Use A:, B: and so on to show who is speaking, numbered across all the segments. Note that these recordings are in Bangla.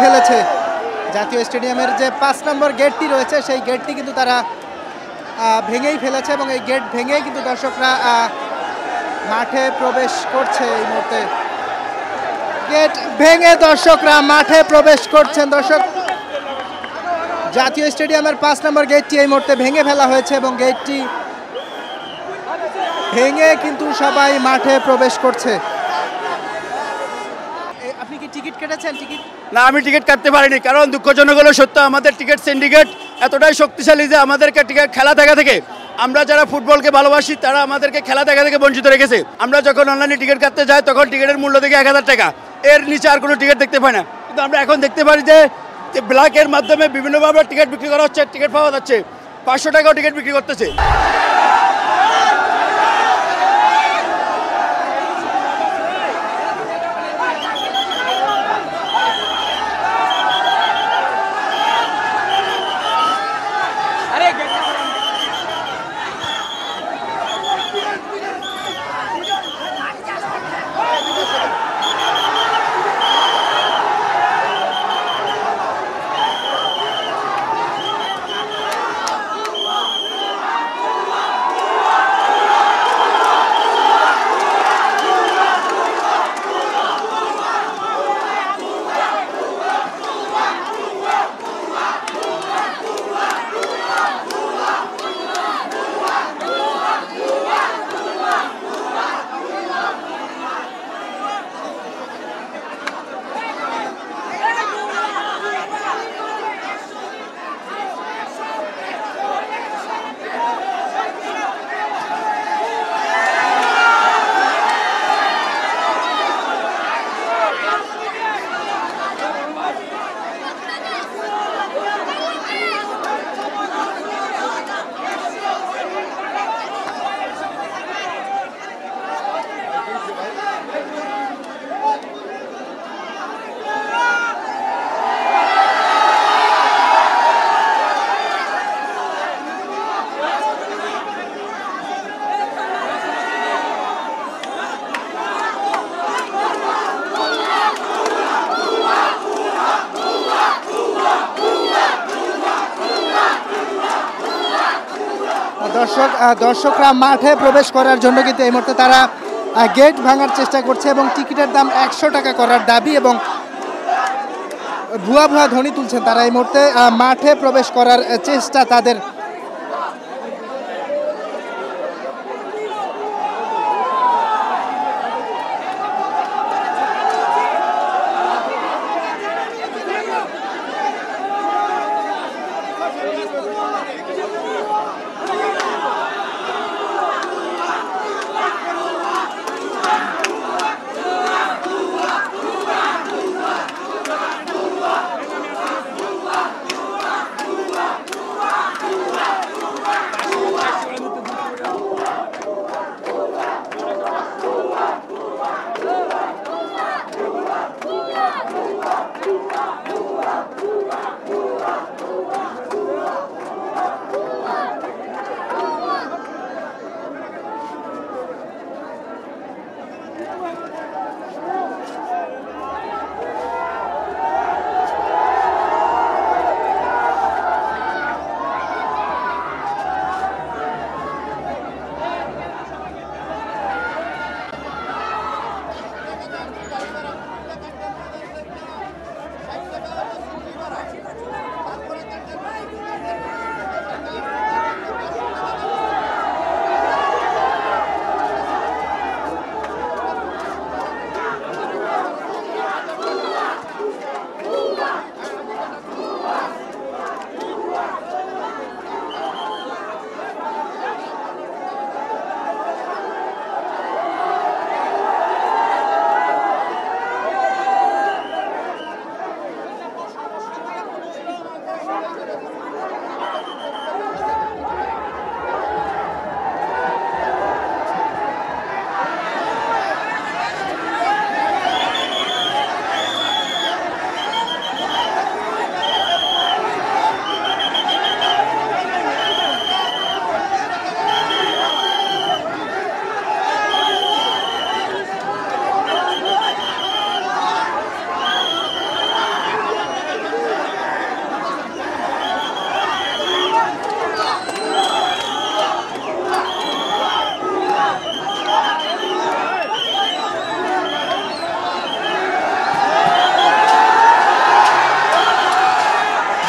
A: ফেলেছে। জাতীয় স্টেডিয়ামের যে 5 নম্বর গেটটি রয়েছে সেই গেটটি কিন্তু তারা ভেঙেই ফেলেছে এবং এই গেট ভেঙেই কিন্তু দর্শকরা মাঠে প্রবেশ করছে। এই মুহূর্তে গেট ভেঙে দর্শকরা মাঠে প্রবেশ করছেন। দর্শক, জাতীয় স্টেডিয়ামের 5 নম্বর গেটটি এই মুহূর্তে ভেঙে ফেলা হয়েছে এবং গেটটি ভেঙে কিন্তু সবাই মাঠে প্রবেশ করছে। আপনি কি টিকিট কেটেছেন? টিকিট
B: না, আমি টিকিট কাটতে পারিনি, কারণ দুঃখজনক হলো সত্য, আমাদের টিকিট সিন্ডিকেট এতটাই শক্তিশালী যে আমাদেরকে টিকিট খেলা দেখা থেকে, আমরা যারা ফুটবলকে ভালোবাসি তারা আমাদেরকে খেলা দেখা থেকে বঞ্চিত রেখেছে। আমরা যখন অনলাইনে টিকিট কাটতে যাই তখন টিকিটের মূল্য দেখে 1000 টাকা, এর নিচে আর কোনো টিকিট দেখতে পাই না। কিন্তু আমরা এখন দেখতে পারি যে ব্ল্যাকের মাধ্যমে বিভিন্নভাবে টিকিট বিক্রি করা হচ্ছে, টিকিট পাওয়া যাচ্ছে, 500 টাকাও টিকিট বিক্রি করতেছে।
A: দর্শকরা মাঠে প্রবেশ করার জন্য কিন্তু এই মুহূর্তে তারা গেট ভাঙার চেষ্টা করছে এবং টিকিটের দাম 100 টাকা করার দাবি এবং ভুয়া ধ্বনি তুলছেন তারা। এই মুহূর্তে মাঠে প্রবেশ করার চেষ্টা তাদের।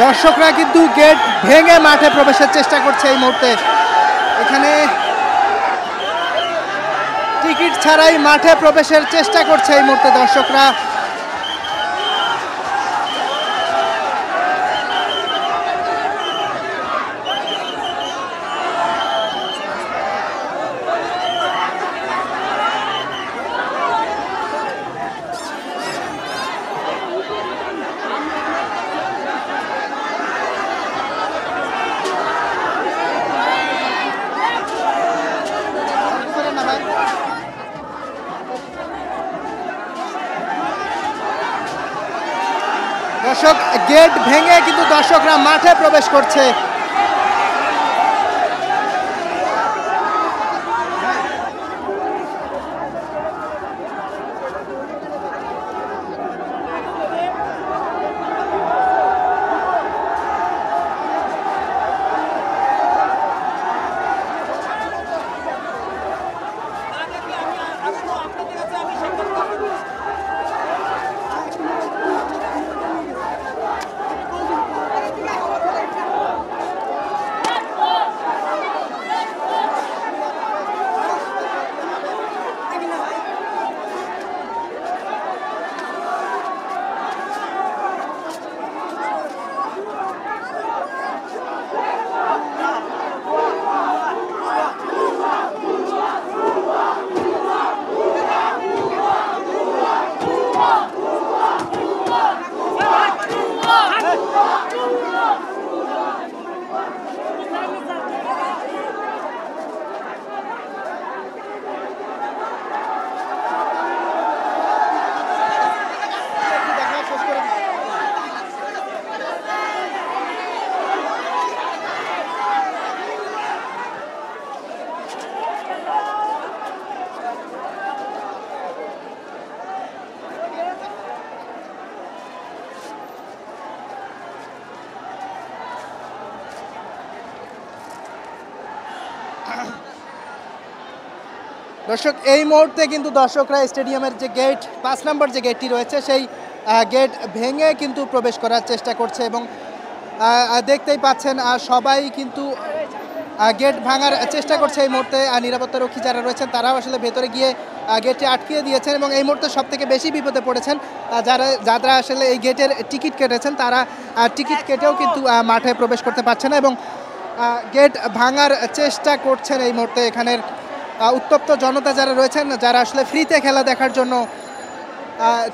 A: দর্শকরা কিন্তু গেট ভেঙে মাঠে প্রবেশের চেষ্টা করছে এই মুহূর্তে। এখানে টিকিট ছাড়াই মাঠে প্রবেশের চেষ্টা করছে এই মুহূর্তে দর্শকরা। দর্শক গেট ভেঙে কিন্তু দর্শকরা মাঠে প্রবেশ করছে। দর্শক এই মুহূর্তে কিন্তু দর্শকরা স্টেডিয়ামের যে গেট ৫ নম্বর যে গেটটি রয়েছে সেই গেট ভেঙে কিন্তু প্রবেশ করার চেষ্টা করছে এবং দেখতেই পাচ্ছেন সবাই কিন্তু গেট ভাঙার চেষ্টা করছে এই মুহূর্তে। নিরাপত্তারক্ষী যারা রয়েছেন তারাও আসলে ভেতরে গিয়ে গেটটি আটকিয়ে দিয়েছেন এবং এই মুহূর্তে সবথেকে বেশি বিপদে পড়েছেন যারা আসলে এই গেটের টিকিট কেটেছেন। তারা টিকিট কেটেও কিন্তু মাঠে প্রবেশ করতে পারছে না এবং গেট ভাঙার চেষ্টা করছেন এই মুহূর্তে। এখানের উত্তপ্ত জনতা যারা রয়েছেন, যারা আসলে ফ্রিতে খেলা দেখার জন্য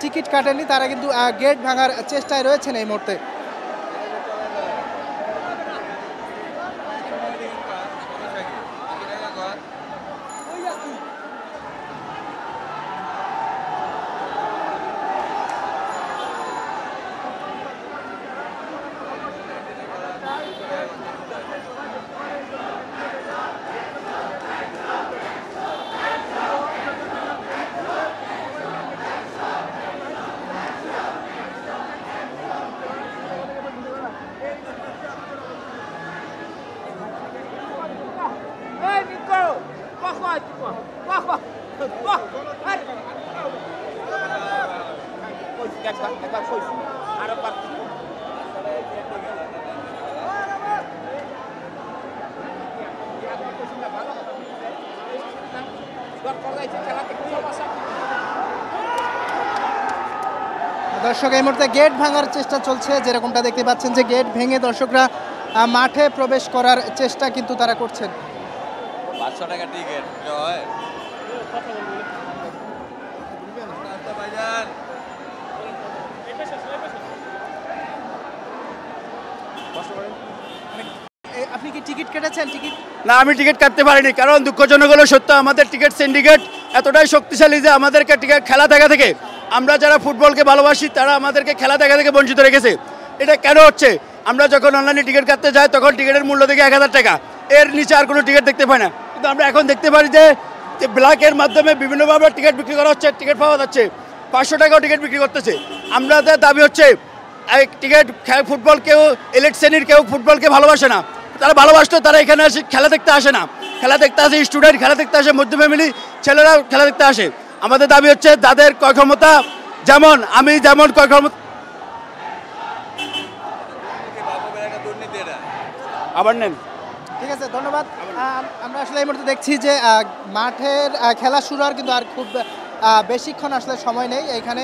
A: টিকিট কাটেননি, তারা কিন্তু গেট ভাঙার চেষ্টায় রয়েছেন এই মুহূর্তে। দর্শক এই মুহূর্তে গেট ভাঙার চেষ্টা চলছে, যেরকমটা দেখতে পাচ্ছেন যে গেট ভেঙে দর্শকরা মাঠে প্রবেশ করার চেষ্টা কিন্তু তারা করছেন।
C: 500 টাকা টিকিট
A: আপনি কি টিকিট কেটেছেন? টিকিট
B: না, আমি টিকিট কাটতে পারিনি, কারণ দুঃখজনক হলো সত্য, আমাদের টিকিট সিন্ডিকেট এতটাই শক্তিশালী যে আমাদেরকে টিকিট খেলা দেখা থেকে, আমরা যারা ফুটবলকে ভালোবাসি তারা আমাদেরকে খেলা দেখা থেকে বঞ্চিত রেখেছে। এটা কেন হচ্ছে? আমরা যখন অনলাইনে টিকিট কাটতে যাই তখন টিকিটের মূল্য দেখে 1000 টাকা, এর নিচে আর কোনো টিকিট দেখতে পাই না। কিন্তু আমরা এখন দেখতে পারি যে ব্ল্যাকের মাধ্যমে বিভিন্নভাবে টিকিট বিক্রি করা হচ্ছে, টিকিট পাওয়া যাচ্ছে, 500 টাকাও টিকিট বিক্রি করতেছে। আমাদের দাবি হচ্ছে টিকিট ফুটবল, কেউ এলিট শ্রেণীর কেউ ফুটবলকে ভালোবাসে না, তারা ভালোবাসতো তারা এখানে আসে খেলা দেখতে আসে না, খেলা দেখতে আসে স্টুডেন্ট, খেলা দেখতে আসে মধ্য ফ্যামিলি ছেলেরা খেলা দেখতে আসে। আমাদের দাবি হচ্ছে যাদের ক্রয় ক্ষমতা যেমন আমি যেমন ক্রয় ক্ষমতা আবার নেন।
A: ঠিক আছে, ধন্যবাদ। আমরা আসলে এই মুহূর্তে দেখছি যে মাঠের খেলা শুরু হওয়ার কিন্তু আর খুব বেশিক্ষণ আসলে সময় নেই। এখানে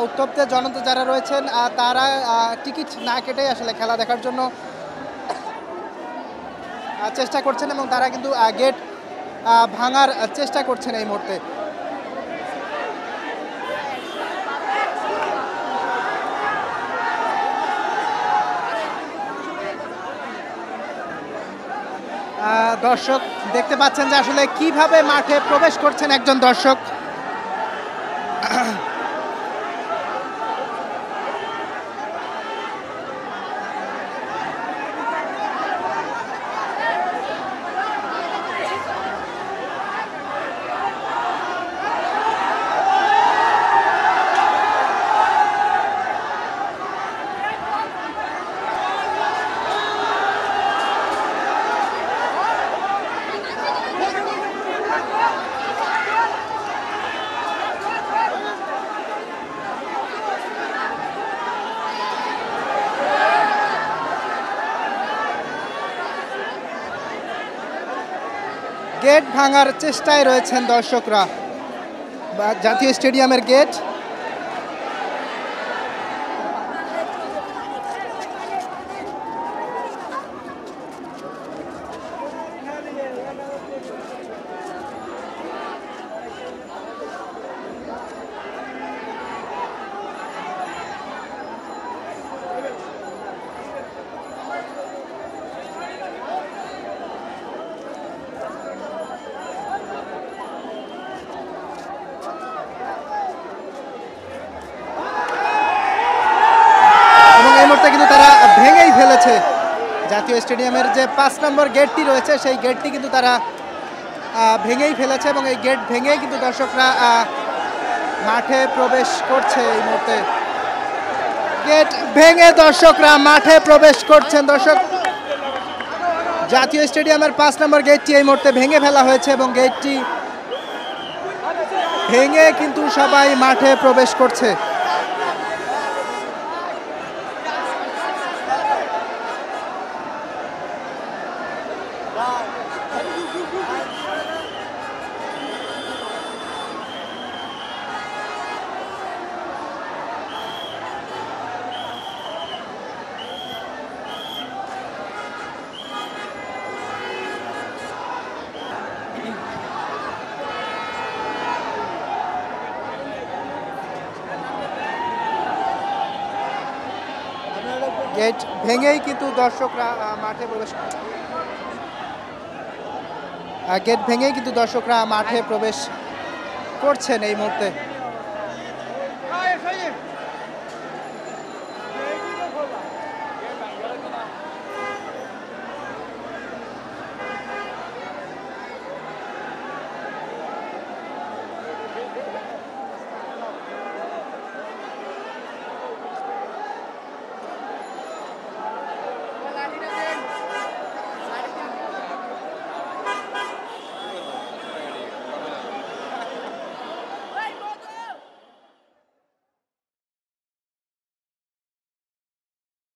A: উত্তপ্ত জনতা যারা রয়েছেন তারা টিকিট না কেটে আসলে খেলা দেখার জন্য চেষ্টা করছেন এবং তারা কিন্তু গেট ভাঙার চেষ্টা করছেন এই মুহূর্তে। দর্শক দেখতে পাচ্ছেন যে আসলে কিভাবে মাঠে প্রবেশ করছেন একজন দর্শক। গেট ভাঙার চেষ্টায় রয়েছেন দর্শকরা, জাতীয় স্টেডিয়ামের গেট। কিন্তু তারা ভেঙেই ফেলেছে জাতীয় স্টেডিয়ামের যে 5 নম্বর গেটটি রয়েছে সেই গেটটি কিন্তু তারা ভেঙেই ফেলেছে এবং এই গেট ভেঙেই কিন্তু দর্শকরা মাঠে প্রবেশ করছে এই মুহূর্তে। গেট ভেঙে দর্শকরা মাঠে প্রবেশ করছেন। দর্শক, জাতীয় স্টেডিয়ামের 5 নম্বর গেটটি এই মুহূর্তে ভেঙে ফেলা হয়েছে এবং গেটটি ভেঙে কিন্তু সবাই মাঠে প্রবেশ করছে। গেট ভেঙেই কিন্তু দর্শকরা মাঠে প্রবেশ করছেন এই মুহূর্তে।